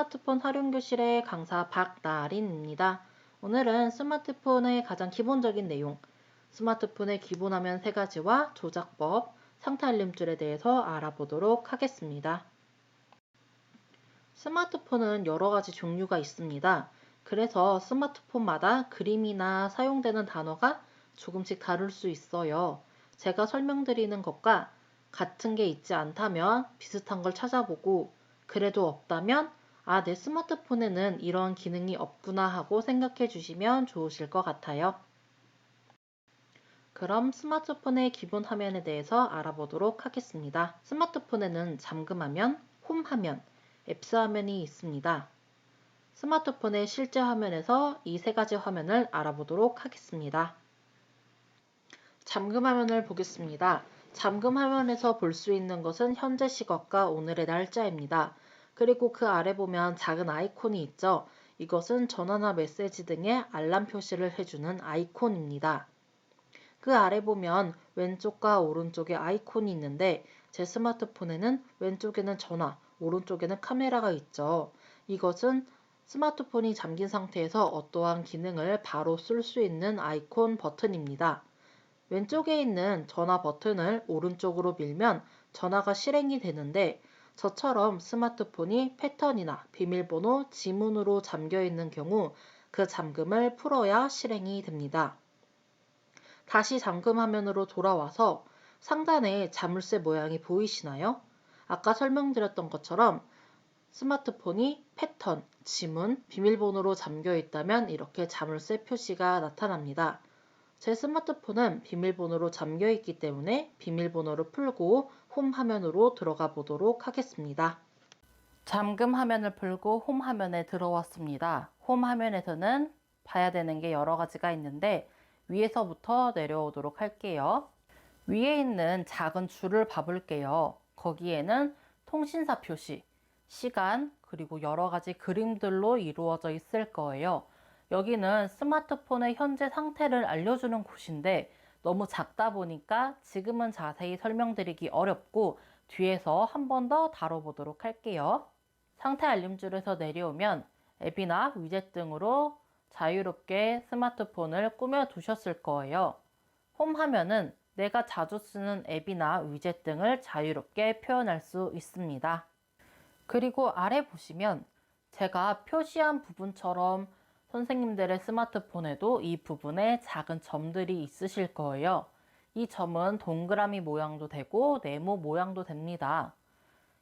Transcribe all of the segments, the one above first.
스마트폰 활용교실의 강사 박나린입니다. 오늘은 스마트폰의 가장 기본적인 내용, 스마트폰의 기본 화면 3가지와 조작법, 상태 알림줄에 대해서 알아보도록 하겠습니다. 스마트폰은 여러 가지 종류가 있습니다. 그래서 스마트폰마다 그림이나 사용되는 단어가 조금씩 다를 수 있어요. 제가 설명드리는 것과 같은 게 있지 않다면 비슷한 걸 찾아보고 그래도 없다면 내 스마트폰에는 이런 기능이 없구나 하고 생각해 주시면 좋으실 것 같아요. 그럼 스마트폰의 기본 화면에 대해서 알아보도록 하겠습니다. 스마트폰에는 잠금화면, 홈화면, 앱스 화면이 있습니다. 스마트폰의 실제 화면에서 이 3가지 화면을 알아보도록 하겠습니다. 잠금 화면을 보겠습니다. 잠금 화면에서 볼 수 있는 것은 현재 시각과 오늘의 날짜입니다. 그리고 그 아래 보면 작은 아이콘이 있죠. 이것은 전화나 메시지 등의 알람 표시를 해주는 아이콘입니다. 그 아래 보면 왼쪽과 오른쪽에 아이콘이 있는데 제 스마트폰에는 왼쪽에는 전화, 오른쪽에는 카메라가 있죠. 이것은 스마트폰이 잠긴 상태에서 어떠한 기능을 바로 쓸 수 있는 아이콘 버튼입니다. 왼쪽에 있는 전화 버튼을 오른쪽으로 밀면 전화가 실행이 되는데 저처럼 스마트폰이 패턴이나 비밀번호, 지문으로 잠겨 있는 경우 그 잠금을 풀어야 실행이 됩니다. 다시 잠금 화면으로 돌아와서 상단에 자물쇠 모양이 보이시나요? 아까 설명드렸던 것처럼 스마트폰이 패턴, 지문, 비밀번호로 잠겨 있다면 이렇게 자물쇠 표시가 나타납니다. 제 스마트폰은 비밀번호로 잠겨 있기 때문에 비밀번호를 풀고 홈 화면으로 들어가 보도록 하겠습니다. 잠금 화면을 풀고 홈 화면에 들어왔습니다. 홈 화면에서는 봐야 되는 게 여러 가지가 있는데 위에서부터 내려오도록 할게요. 위에 있는 작은 줄을 봐볼게요. 거기에는 통신사 표시, 시간, 그리고 여러 가지 그림들로 이루어져 있을 거예요. 여기는 스마트폰의 현재 상태를 알려주는 곳인데 너무 작다 보니까 지금은 자세히 설명드리기 어렵고 뒤에서 한 번 더 다뤄보도록 할게요. 상태 알림줄에서 내려오면 앱이나 위젯 등으로 자유롭게 스마트폰을 꾸며 두셨을 거예요. 홈 화면은 내가 자주 쓰는 앱이나 위젯 등을 자유롭게 표현할 수 있습니다. 그리고 아래 보시면 제가 표시한 부분처럼 선생님들의 스마트폰에도 이 부분에 작은 점들이 있으실 거예요. 이 점은 동그라미 모양도 되고 네모 모양도 됩니다.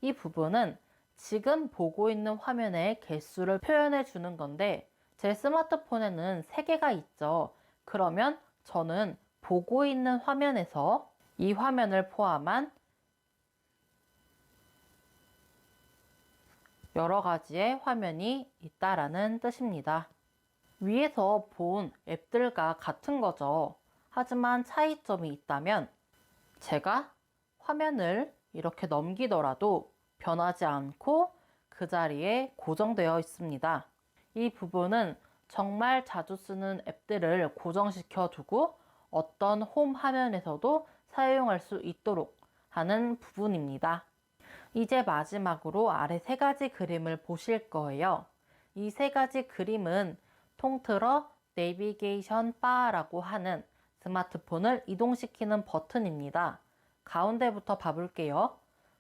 이 부분은 지금 보고 있는 화면의 개수를 표현해 주는 건데 제 스마트폰에는 3개가 있죠. 그러면 저는 보고 있는 화면에서 이 화면을 포함한 여러 가지의 화면이 있다라는 뜻입니다. 위에서 본 앱들과 같은 거죠. 하지만 차이점이 있다면 제가 화면을 이렇게 넘기더라도 변하지 않고 그 자리에 고정되어 있습니다. 이 부분은 정말 자주 쓰는 앱들을 고정시켜 두고 어떤 홈 화면에서도 사용할 수 있도록 하는 부분입니다. 이제 마지막으로 아래 3가지 그림을 보실 거예요. 이 3가지 그림은 통틀어 내비게이션 바라고 하는 스마트폰을 이동시키는 버튼입니다. 가운데부터 봐볼게요.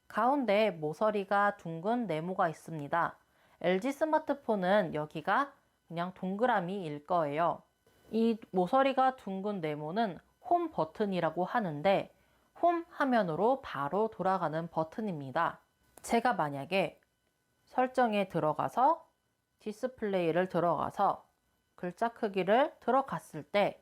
가운데 모서리가 둥근 네모가 있습니다. LG 스마트폰은 여기가 그냥 동그라미일 거예요. 이 모서리가 둥근 네모는 홈 버튼이라고 하는데 홈 화면으로 바로 돌아가는 버튼입니다. 제가 만약에 설정에 들어가서 디스플레이를 들어가서 글자 크기를 들어갔을 때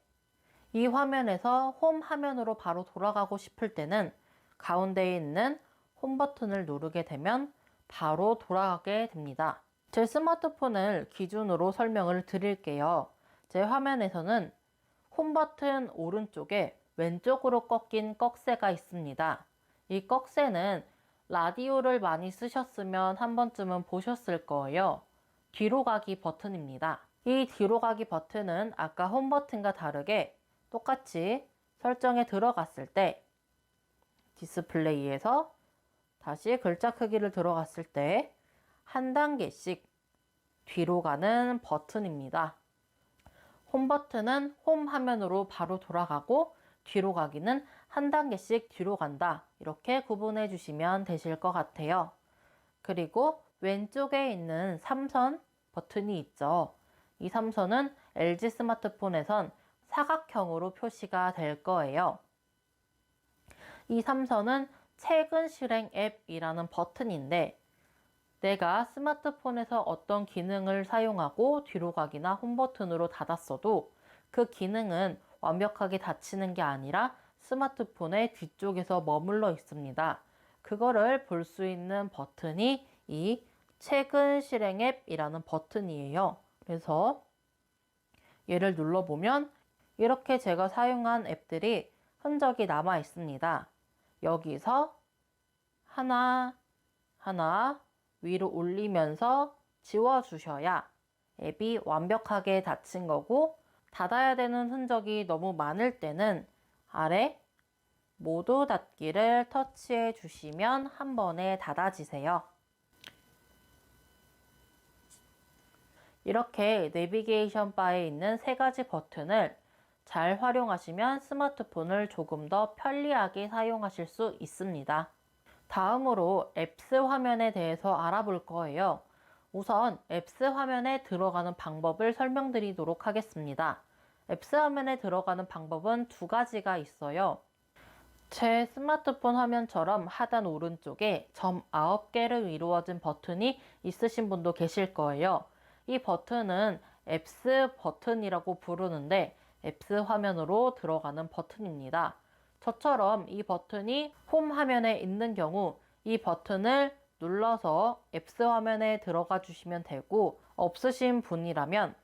이 화면에서 홈 화면으로 바로 돌아가고 싶을 때는 가운데에 있는 홈 버튼을 누르게 되면 바로 돌아가게 됩니다. 제 스마트폰을 기준으로 설명을 드릴게요. 제 화면에서는 홈 버튼 오른쪽에 왼쪽으로 꺾인 꺽쇠가 있습니다. 이 꺽쇠는 라디오를 많이 쓰셨으면 한 번쯤은 보셨을 거예요. 뒤로 가기 버튼입니다. 이 뒤로 가기 버튼은 아까 홈 버튼과 다르게 똑같이 설정에 들어갔을 때 디스플레이에서 다시 글자 크기를 들어갔을 때 한 단계씩 뒤로 가는 버튼입니다. 홈 버튼은 홈 화면으로 바로 돌아가고 뒤로 가기는 한 단계씩 뒤로 간다. 이렇게 구분해 주시면 되실 것 같아요. 그리고 왼쪽에 있는 3선 버튼이 있죠. 이 3선은 LG 스마트폰에선 사각형으로 표시가 될 거예요. 이 3선은 최근 실행 앱이라는 버튼인데 내가 스마트폰에서 어떤 기능을 사용하고 뒤로 가기나 홈 버튼으로 닫았어도 그 기능은 완벽하게 닫히는 게 아니라 스마트폰의 뒤쪽에서 머물러 있습니다. 그거를 볼 수 있는 버튼이 이 최근 실행 앱이라는 버튼이에요. 그래서 얘를 눌러보면 이렇게 제가 사용한 앱들이 흔적이 남아 있습니다. 여기서 하나 위로 올리면서 지워주셔야 앱이 완벽하게 닫힌 거고, 닫아야 되는 흔적이 너무 많을 때는 아래 모두 닫기를 터치해 주시면 한 번에 닫아지세요. 이렇게 내비게이션 바에 있는 세 가지 버튼을 잘 활용하시면 스마트폰을 조금 더 편리하게 사용하실 수 있습니다. 다음으로 앱스 화면에 대해서 알아볼 거예요. 우선 앱스 화면에 들어가는 방법을 설명드리도록 하겠습니다. 앱스 화면에 들어가는 방법은 두 가지가 있어요. 제 스마트폰 화면처럼 하단 오른쪽에 점 9개로 이루어진 버튼이 있으신 분도 계실 거예요. 이 버튼은 앱스 버튼이라고 부르는데 앱스 화면으로 들어가는 버튼입니다. 저처럼 이 버튼이 홈 화면에 있는 경우 이 버튼을 눌러서 앱스 화면에 들어가 주시면 되고, 없으신 분이라면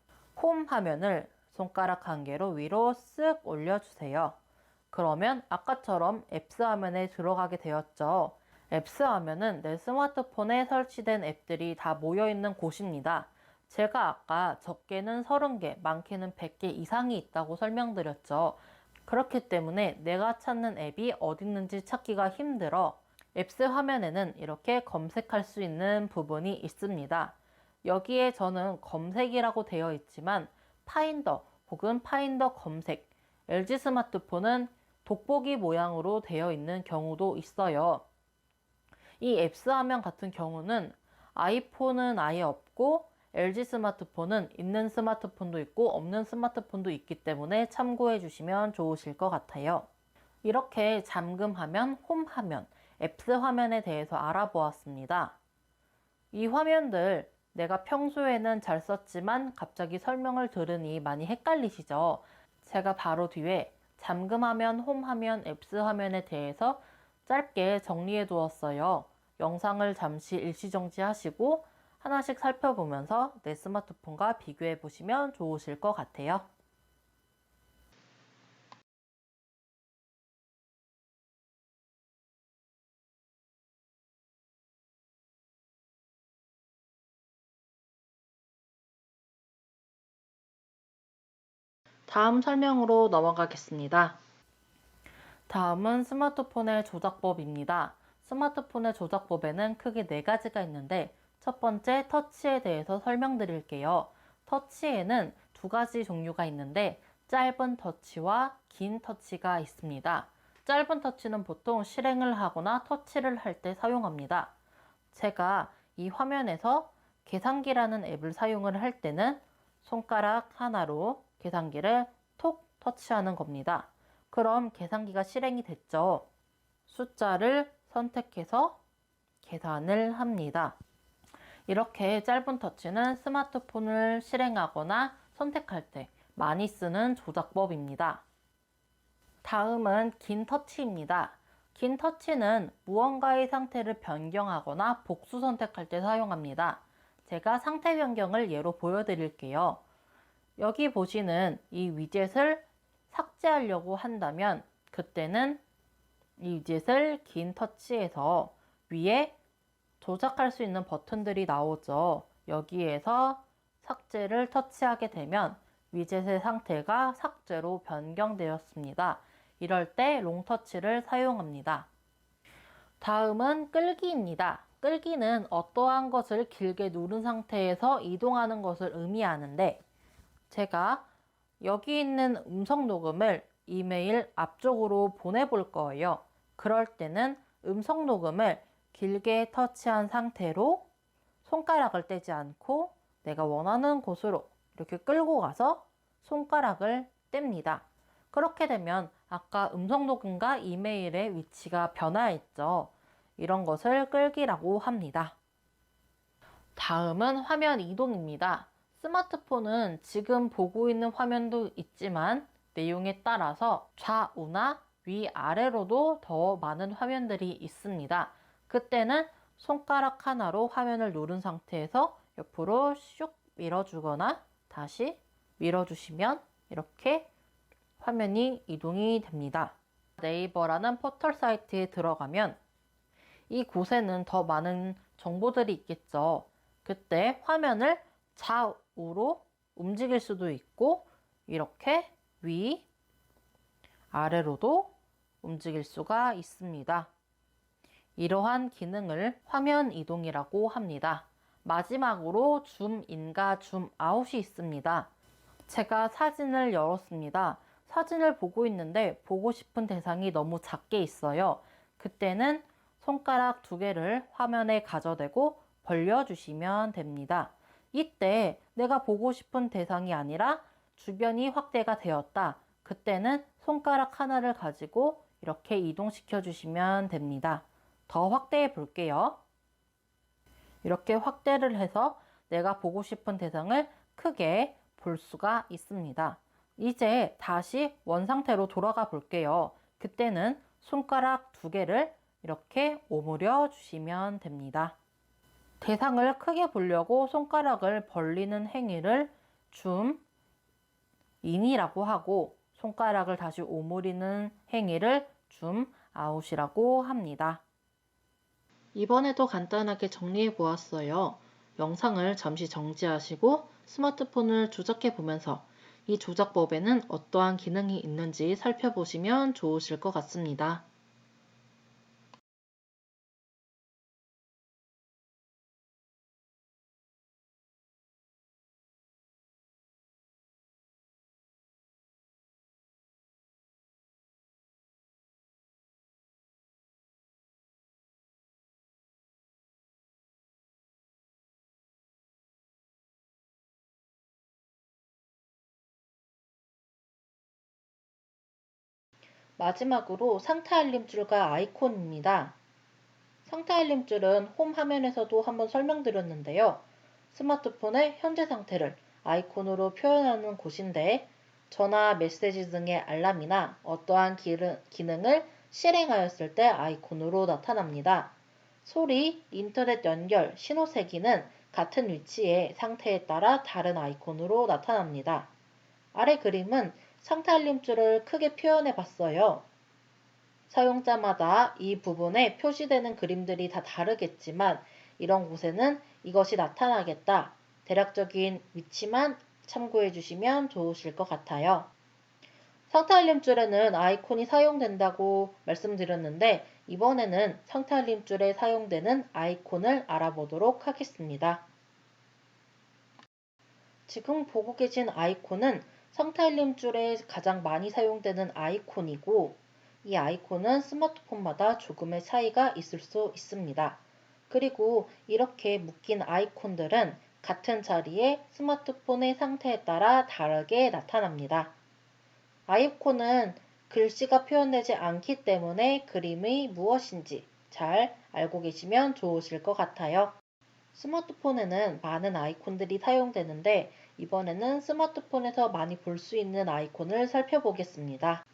홈 화면을 손가락 한 개로 위로 쓱 올려주세요. 그러면 아까처럼 앱스 화면에 들어가게 되었죠. 앱스 화면은 내 스마트폰에 설치된 앱들이 다 모여있는 곳입니다. 제가 아까 적게는 30개, 많게는 100개 이상이 있다고 설명드렸죠. 그렇기 때문에 내가 찾는 앱이 어디 있는지 찾기가 힘들어 앱스 화면에는 이렇게 검색할 수 있는 부분이 있습니다. 여기에 저는 검색이라고 되어 있지만 파인더 혹은 파인더 검색, LG 스마트폰은 돋보기 모양으로 되어 있는 경우도 있어요. 이 앱스 화면 같은 경우는 아이폰은 아예 없고 LG 스마트폰은 있는 스마트폰도 있고 없는 스마트폰도 있기 때문에 참고해 주시면 좋으실 것 같아요. 이렇게 잠금 화면, 홈 화면, 앱스 화면에 대해서 알아보았습니다. 이 화면들 내가 평소에는 잘 썼지만 갑자기 설명을 들으니 많이 헷갈리시죠? 제가 바로 뒤에 잠금 화면, 홈 화면, 앱스 화면에 대해서 짧게 정리해 두었어요. 영상을 잠시 일시정지 하시고 하나씩 살펴보면서 내 스마트폰과 비교해 보시면 좋으실 것 같아요. 다음 설명으로 넘어가겠습니다. 다음은 스마트폰의 조작법입니다. 스마트폰의 조작법에는 크게 네 가지가 있는데 첫 번째 터치에 대해서 설명드릴게요. 터치에는 두 가지 종류가 있는데 짧은 터치와 긴 터치가 있습니다. 짧은 터치는 보통 실행을 하거나 터치를 할 때 사용합니다. 제가 이 화면에서 계산기라는 앱을 사용을 할 때는 손가락 하나로 계산기를 톡 터치하는 겁니다. 그럼 계산기가 실행이 됐죠. 숫자를 선택해서 계산을 합니다. 이렇게 짧은 터치는 스마트폰을 실행하거나 선택할 때 많이 쓰는 조작법입니다. 다음은 긴 터치입니다. 긴 터치는 무언가의 상태를 변경하거나 복수 선택할 때 사용합니다. 제가 상태 변경을 예로 보여드릴게요. 여기 보시는 이 위젯을 삭제하려고 한다면 그때는 이 위젯을 긴 터치해서 위에 조작할 수 있는 버튼들이 나오죠. 여기에서 삭제를 터치하게 되면 위젯의 상태가 삭제로 변경되었습니다. 이럴 때 롱터치를 사용합니다. 다음은 끌기입니다. 끌기는 어떠한 것을 길게 누른 상태에서 이동하는 것을 의미하는데, 제가 여기 있는 음성 녹음을 이메일 앞쪽으로 보내볼 거예요. 그럴 때는 음성 녹음을 길게 터치한 상태로 손가락을 떼지 않고 내가 원하는 곳으로 이렇게 끌고 가서 손가락을 뗍니다. 그렇게 되면 아까 음성 녹음과 이메일의 위치가 변화했죠. 이런 것을 끌기라고 합니다. 다음은 화면 이동입니다. 스마트폰은 지금 보고 있는 화면도 있지만 내용에 따라서 좌우나 위아래로도 더 많은 화면들이 있습니다. 그때는 손가락 하나로 화면을 누른 상태에서 옆으로 슉 밀어주거나 다시 밀어주시면 이렇게 화면이 이동이 됩니다. 네이버라는 포털 사이트에 들어가면 이곳에는 더 많은 정보들이 있겠죠. 그때 화면을 좌우로 움직일 수도 있고 이렇게 위, 아래로도 움직일 수가 있습니다. 이러한 기능을 화면 이동이라고 합니다. 마지막으로 줌인과 줌아웃이 있습니다. 제가 사진을 열었습니다. 사진을 보고 있는데 보고 싶은 대상이 너무 작게 있어요. 그때는 손가락 2개를 화면에 가져대고 벌려주시면 됩니다. 이때 내가 보고 싶은 대상이 아니라 주변이 확대가 되었다. 그때는 손가락 하나를 가지고 이렇게 이동시켜 주시면 됩니다. 더 확대해 볼게요. 이렇게 확대를 해서 내가 보고 싶은 대상을 크게 볼 수가 있습니다. 이제 다시 원상태로 돌아가 볼게요. 그때는 손가락 2개를 이렇게 오므려 주시면 됩니다. 대상을 크게 보려고 손가락을 벌리는 행위를 줌인이라고 하고 손가락을 다시 오므리는 행위를 줌아웃이라고 합니다. 이번에도 간단하게 정리해 보았어요. 영상을 잠시 정지하시고 스마트폰을 조작해 보면서 이 조작법에는 어떠한 기능이 있는지 살펴보시면 좋으실 것 같습니다. 마지막으로 상태 알림줄과 아이콘입니다. 상태 알림줄은 홈 화면에서도 한번 설명드렸는데요. 스마트폰의 현재 상태를 아이콘으로 표현하는 곳인데 전화, 메시지 등의 알람이나 어떠한 기능을 실행하였을 때 아이콘으로 나타납니다. 소리, 인터넷 연결, 신호 세기는 같은 위치의 상태에 따라 다른 아이콘으로 나타납니다. 아래 그림은 상태 알림줄을 크게 표현해 봤어요. 사용자마다 이 부분에 표시되는 그림들이 다 다르겠지만 이런 곳에는 이것이 나타나겠다. 대략적인 위치만 참고해 주시면 좋으실 것 같아요. 상태 알림줄에는 아이콘이 사용된다고 말씀드렸는데 이번에는 상태 알림줄에 사용되는 아이콘을 알아보도록 하겠습니다. 지금 보고 계신 아이콘은 상태 알림줄에 가장 많이 사용되는 아이콘이고 이 아이콘은 스마트폰마다 조금의 차이가 있을 수 있습니다. 그리고 이렇게 묶인 아이콘들은 같은 자리에 스마트폰의 상태에 따라 다르게 나타납니다. 아이콘은 글씨가 표현되지 않기 때문에 그림이 무엇인지 잘 알고 계시면 좋으실 것 같아요. 스마트폰에는 많은 아이콘들이 사용되는데 이번에는 스마트폰에서 많이 볼 수 있는 아이콘을 살펴보겠습니다.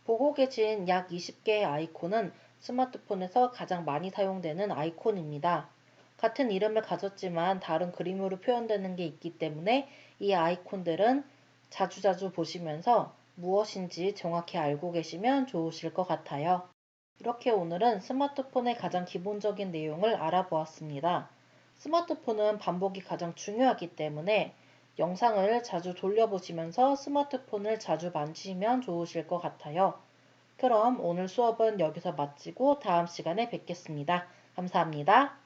보고 계신 약 20개의 아이콘은 스마트폰에서 가장 많이 사용되는 아이콘입니다. 같은 이름을 가졌지만 다른 그림으로 표현되는 게 있기 때문에 이 아이콘들은 자주자주 보시면서 무엇인지 정확히 알고 계시면 좋으실 것 같아요. 이렇게 오늘은 스마트폰의 가장 기본적인 내용을 알아보았습니다. 스마트폰은 반복이 가장 중요하기 때문에 영상을 자주 돌려보시면서 스마트폰을 자주 만지시면 좋으실 것 같아요. 그럼 오늘 수업은 여기서 마치고 다음 시간에 뵙겠습니다. 감사합니다.